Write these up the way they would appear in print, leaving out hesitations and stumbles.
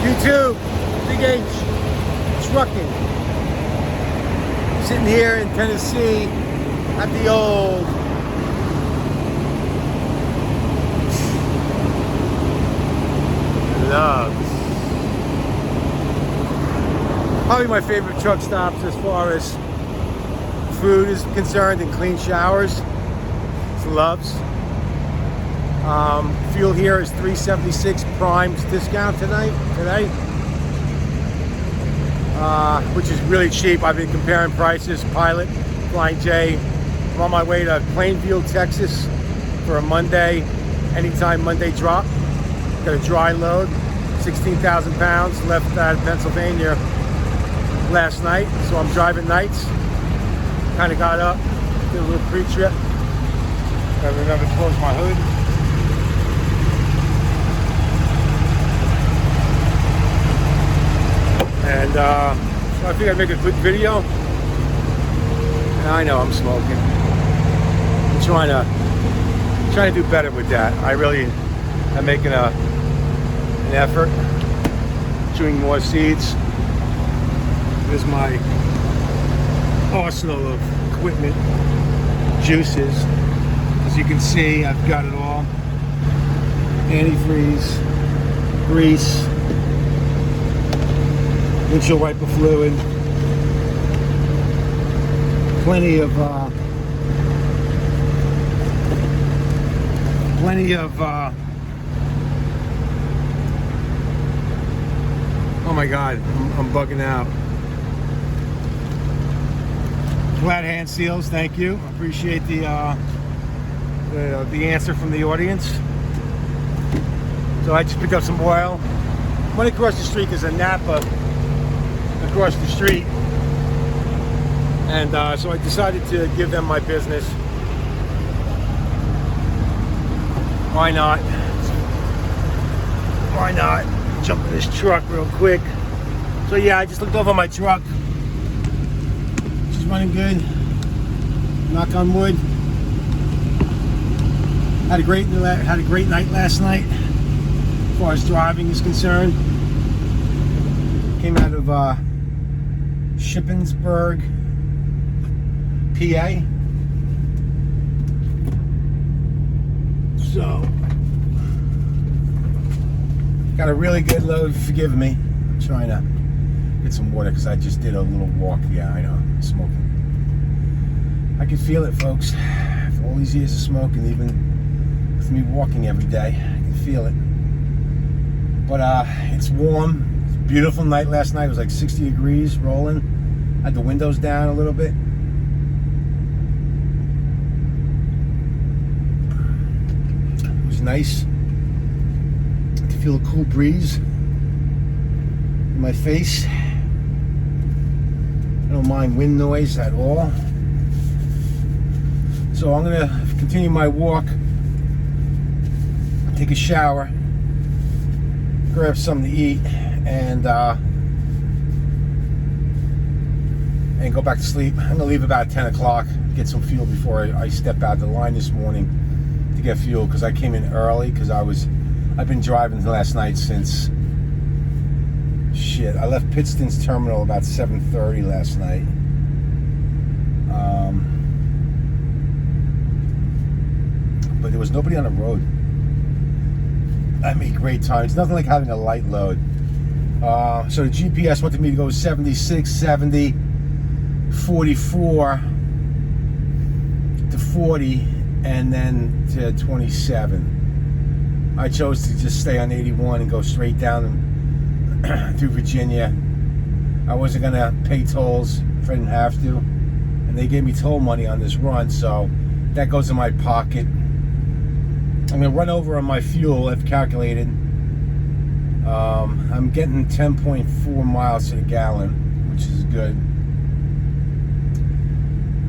YouTube, BigH Trucking. Sitting here in Tennessee at the old Loves. Probably my favorite truck stops as far as food is concerned and clean showers. It's Loves. Fuel here is $3.76 Prime's discount today, which is really cheap. I've been comparing prices. Pilot, Flying J. I'm on my way to Plainfield, Texas for a Monday, anytime Monday drop. Got a dry load, 16,000 pounds, left out of Pennsylvania last night, so I'm driving nights. Kind of got up, did a little pre-trip. Gotta remember to close my hood. And so I think I'd make a quick video. And I know I'm smoking. I'm trying to do better with that. I really am making an effort. Chewing more seeds. There's my arsenal of equipment, juices. As you can see, I've got it all. Antifreeze, grease, windshield wiper fluid, plenty of oh my God, I'm bugging out. Flat hand seals, thank you. Appreciate the answer from the audience. So I just picked up some oil. Went across the street. There's a Napa across the street, and so I decided to give them my business. Why not? Why not? Jump in this truck real quick. So yeah, I just looked over my truck. She's running good. Knock on wood. Had a great night last night as far as driving is concerned. Came out of Shippensburg, PA. So got a really good load. Forgive me. I'm trying to get some water because I just did a little walk. Yeah, I know. Smoking. I can feel it, folks. After all these years of smoking, even with me walking every day, I can feel it. But it's warm. It's a beautiful night last night. It was like 60 degrees rolling. Had the windows down a little bit. It was nice. I could feel a cool breeze in my face. I don't mind wind noise at all. So I'm gonna continue my walk, take a shower, grab something to eat, and go back to sleep. I'm gonna leave about 10 o'clock, get some fuel before I step out the line this morning to get fuel, because I came in early because I've been driving last night since shit. I left Pittston's terminal about 7:30 last night. But there was nobody on the road. I made great time. It's nothing like having a light load. So the GPS wanted me to go 76, 70, 44 to 40, and then to 27. I chose to just stay on 81 and go straight down through Virginia. I wasn't gonna pay tolls if I didn't have to, and they gave me toll money on this run, so that goes in my pocket. I'm gonna run over on my fuel. I've calculated. I'm getting 10.4 miles to the gallon, which is good.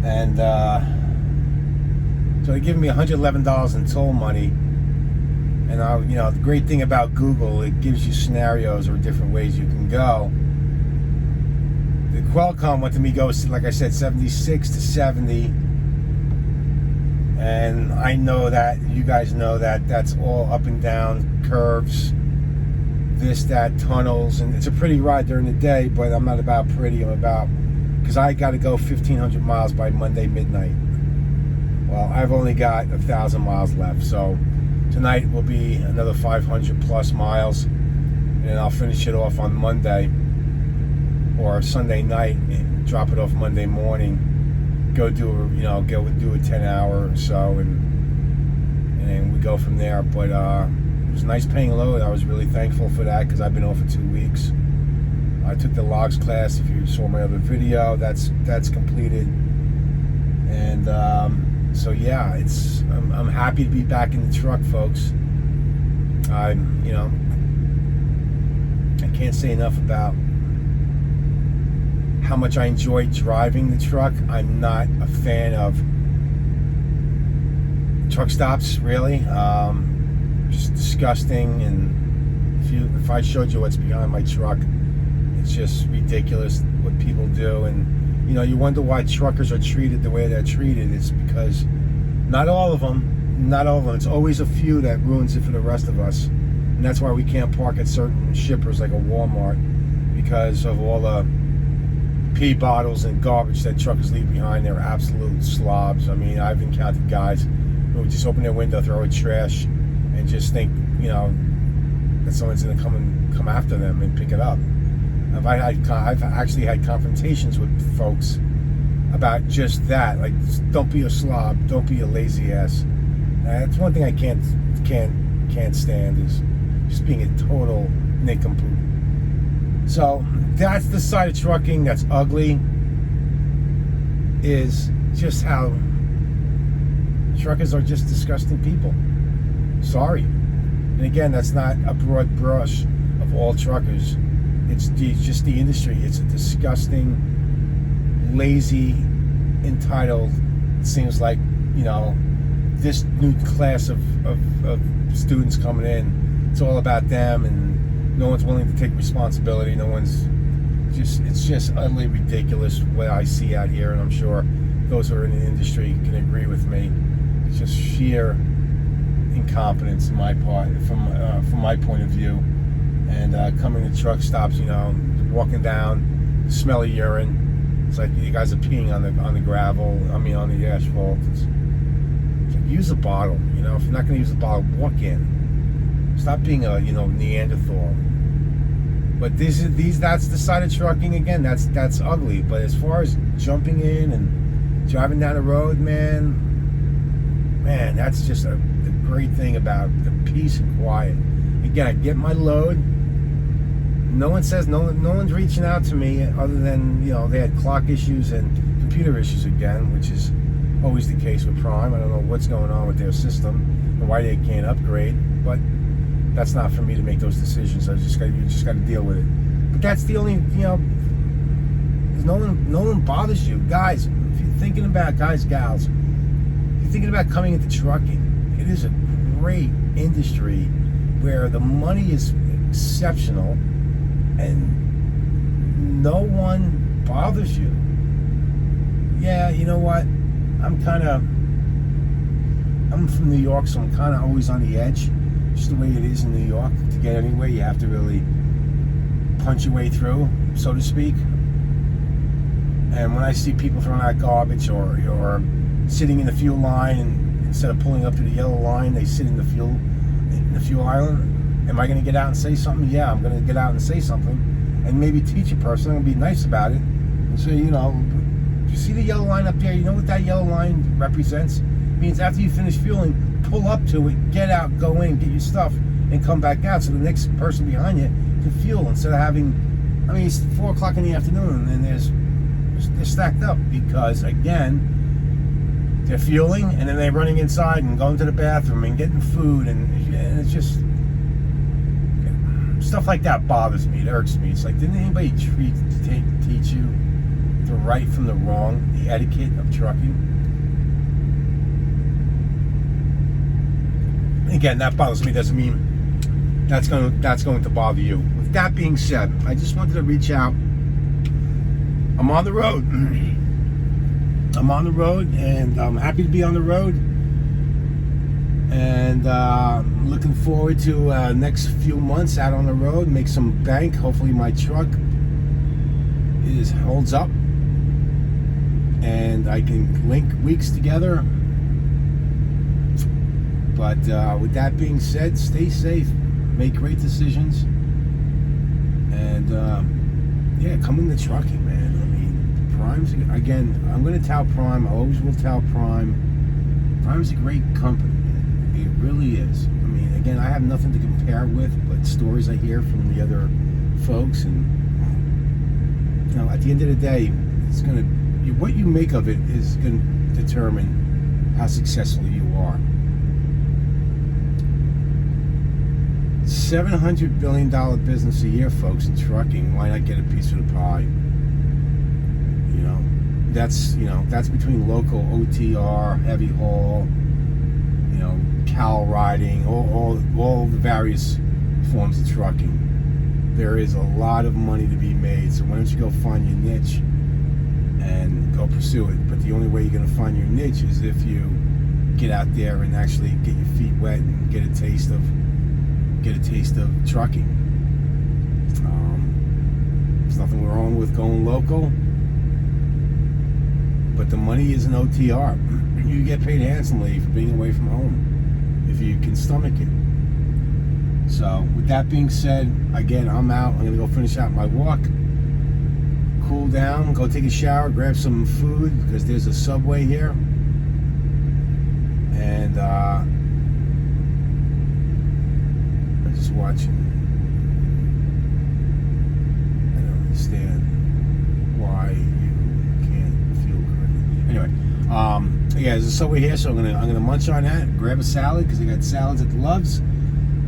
And so they're giving me $111 in toll money. And you know, the great thing about Google, it gives you scenarios or different ways you can go. The Qualcomm wanted me to go, like I said, 76 to 70. And I know that, you guys know that, that's all up and down curves. this, that, tunnels, and it's a pretty ride during the day, but I'm not about pretty. I'm about, because I got to go 1,500 miles by Monday midnight. Well, I've only got 1,000 miles left, so tonight will be another 500 plus miles, and I'll finish it off on Monday or Sunday night, and drop it off Monday morning. Go do a 10-hour or so, and then we go from there. But it was nice paying load. I was really thankful for that because I've been off for 2 weeks. I took the logs class. If you saw my other video, that's completed. And so yeah, I'm happy to be back in the truck, folks. I can't say enough about how much I enjoy driving the truck. I'm not a fan of truck stops, really. Just disgusting. And if I showed you what's behind my truck, it's just ridiculous what people do. And you wonder why truckers are treated the way they're treated. It's because not all of them. It's always a few that ruins it for the rest of us. And that's why we can't park at certain shippers like a Walmart, because of all the pee bottles and garbage that truckers leave behind. They're absolute slobs. I mean, I've encountered guys who just open their window, throw in trash, and just think, that someone's going to come after them and pick it up. I've actually had confrontations with folks about just that. Like, don't be a slob, don't be a lazy ass. That's one thing I can't stand, is just being a total nincompoop. So that's the side of trucking that's ugly, is just how truckers are just disgusting people. Sorry. And again, that's not a broad brush of all truckers. It's just the industry. It's a disgusting, lazy, entitled, it seems like, this new class of students coming in, it's all about them, and no one's willing to take responsibility. It's just utterly ridiculous what I see out here, and I'm sure those who are in the industry can agree with me. It's just sheer incompetence on my part, from my point of view. And coming to truck stops, walking down, smell of urine. It's like you guys are peeing on the gravel. On the asphalt. It's like, use a bottle. If you're not going to use a bottle, walk in. Stop being a Neanderthal. But that's the side of trucking. Again, that's ugly. But as far as jumping in and driving down the road, man, that's just the great thing about the peace and quiet. Again, I get my load. No one's reaching out to me other than, they had clock issues and computer issues again, which is always the case with Prime. I don't know what's going on with their system and why they can't upgrade, but that's not for me to make those decisions. You just got to deal with it. But that's the only, no one bothers you. Guys, if you're thinking about, gals, if you're thinking about coming into trucking, it is a great industry where the money is exceptional and no one bothers you. Yeah, you know what? I'm from New York, so I'm kind of always on the edge. Just the way it is in New York. To get anywhere, you have to really punch your way through, so to speak. And when I see people throwing out garbage or sitting in the fuel line, and instead of pulling up to the yellow line, they sit in the fuel island. Am I going to get out and say something? Yeah, I'm going to get out and say something, and maybe teach a person. I'm going to be nice about it and say, you see the yellow line up there? You know what that yellow line represents? It means after you finish fueling, pull up to it, get out, go in, get your stuff, and come back out, so the next person behind you can fuel, instead of having, it's 4 o'clock in the afternoon and they're stacked up because, again, they're fueling and then they're running inside and going to the bathroom and getting food, and it's just stuff like that bothers me. It irks me. It's like, didn't anybody teach you the right from the wrong, the etiquette of trucking? Again, that bothers me. Doesn't mean that's going to bother you. With that being said, I just wanted to reach out. I'm on the road. I'm on the road, and I'm happy to be on the road. And looking forward to next few months out on the road, make some bank. Hopefully my truck holds up and I can link weeks together. But with that being said, stay safe, make great decisions, and yeah, come into trucking, man. I mean, Prime's, again, I'm going to tout Prime. I always will tout Prime. Prime's a great company, man. It really is. I mean, again, I have nothing to compare with, but stories I hear from the other folks, and you know, at the end of the day, it's going to, what you make of it is going to determine how successful you are. $700 billion business a year, folks, in trucking. Why not get a piece of the pie? You know, that's between local OTR, heavy haul, you know, cow riding, all the various forms of trucking. There is a lot of money to be made. So why don't you go find your niche and go pursue it? But the only way you're going to find your niche is if you get out there and actually get your feet wet and get a taste of trucking. There's nothing wrong with going local, but the money is an OTR. You get paid handsomely for being away from home if you can stomach it. So with that being said, again, I'm out. I'm gonna go finish out my walk, cool down, go take a shower, grab some food because there's a Subway here, and just watching. I don't understand why you can't feel good. Anyway, yeah, there's a Subway here, so I'm gonna munch on that, grab a salad because I got salads at the Loves.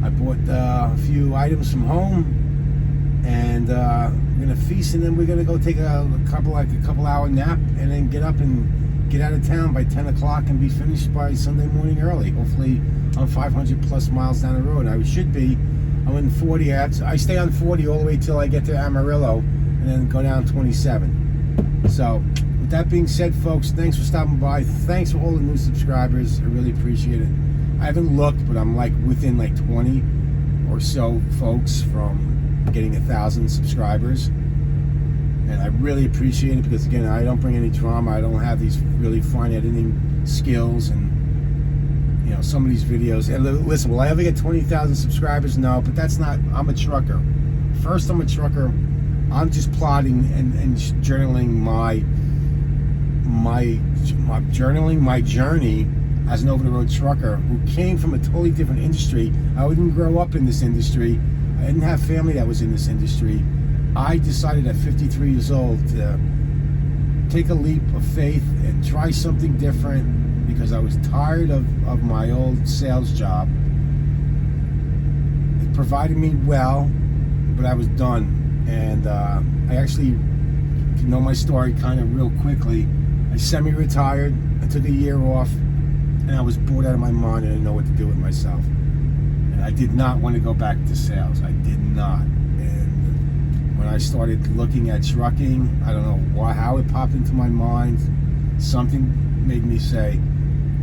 I bought a few items from home, and we're gonna feast, and then we're gonna go take a couple hour nap, and then get up and get out of town by 10 o'clock and be finished by Sunday morning early. Hopefully I'm 500 plus miles down the road. I should be. I'm in 40. I stay on 40 all the way till I get to Amarillo, and then go down 27. So with that being said, folks, thanks for stopping by. Thanks for all the new subscribers. I really appreciate it. I haven't looked, but I'm like within like 20 or so folks from getting 1,000 subscribers. And I really appreciate it because, again, I don't bring any drama. I don't have these really fine editing skills, and you know, some of these videos. And listen, will I ever get 20,000 subscribers? No, but that's not. I'm a trucker. First, I'm a trucker. I'm just plotting and journaling my journey as an over-the-road trucker who came from a totally different industry. I didn't grow up in this industry. I didn't have family that was in this industry. I decided at 53 years old to take a leap of faith and try something different because I was tired of my old sales job. It provided me well, but I was done. And I actually, to know my story kind of real quickly, I semi-retired. I took a year off, and I was bored out of my mind. I didn't know what to do with myself. And I did not want to go back to sales. I did not. And when I started looking at trucking, I don't know how it popped into my mind. Something made me say,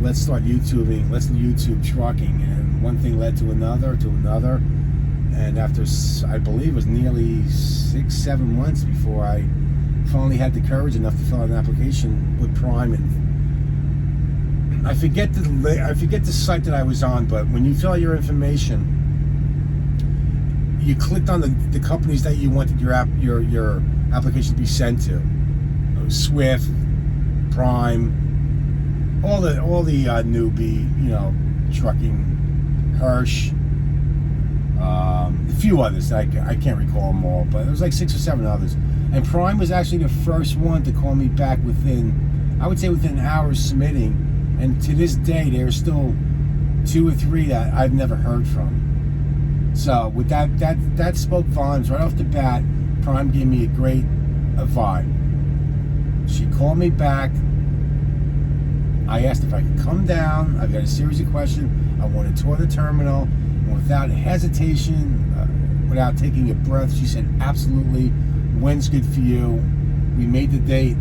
let's start YouTubing. Let's YouTube trucking. And one thing led to another, And after, I believe it was nearly 6-7 months before I finally had the courage enough to fill out an application with Prime. And I forget the site that I was on, but when you fill out your information, you clicked on the companies that you wanted your application to be sent to. Swift, Prime, all the newbie, trucking, Hirsch, a few others. I can't recall them all, but it was like 6 or 7 others. And Prime was actually the first one to call me back within hours submitting. And to this day, there's still 2 or 3 that I've never heard from. So with that spoke volumes right off the bat. Prime gave me a great vibe. She called me back. I asked if I could come down. I've got a series of questions. I want to tour the terminal. And without hesitation, without taking a breath, she said, absolutely. When's good for you? We made the date.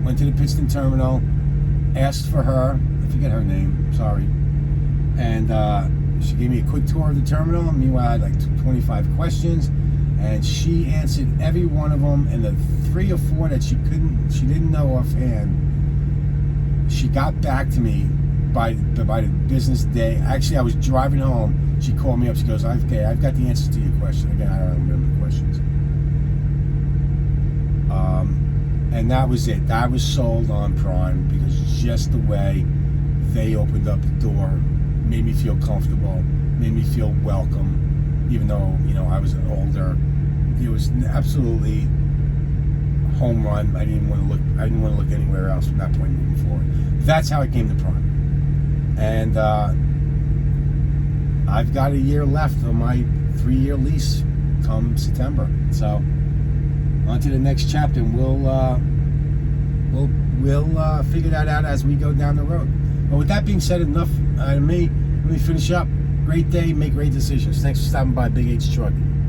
Went to the Pittston terminal. Asked for her. I forget her name, sorry. And she gave me a quick tour of the terminal. Meanwhile, I had like 25 questions, and she answered every one of them. And the 3 or 4 that she didn't know offhand, she got back to me by the business day. Actually, I was driving home. She called me up. She goes, "Okay, I've got the answers to your question." Again, I don't remember the questions. And that was it. I was sold on Prime because just the way they opened up the door made me feel comfortable, made me feel welcome, even though, you know, I was older. It was absolutely home run. I didn't want to look anywhere else from that point moving forward. That's how I came to Prime. And I've got a year left on my 3-year lease come September. So on to the next chapter, and we'll figure that out as we go down the road. But with that being said, enough out of me. Let me finish up. Great day, make great decisions. Thanks for stopping by BigH Trucking.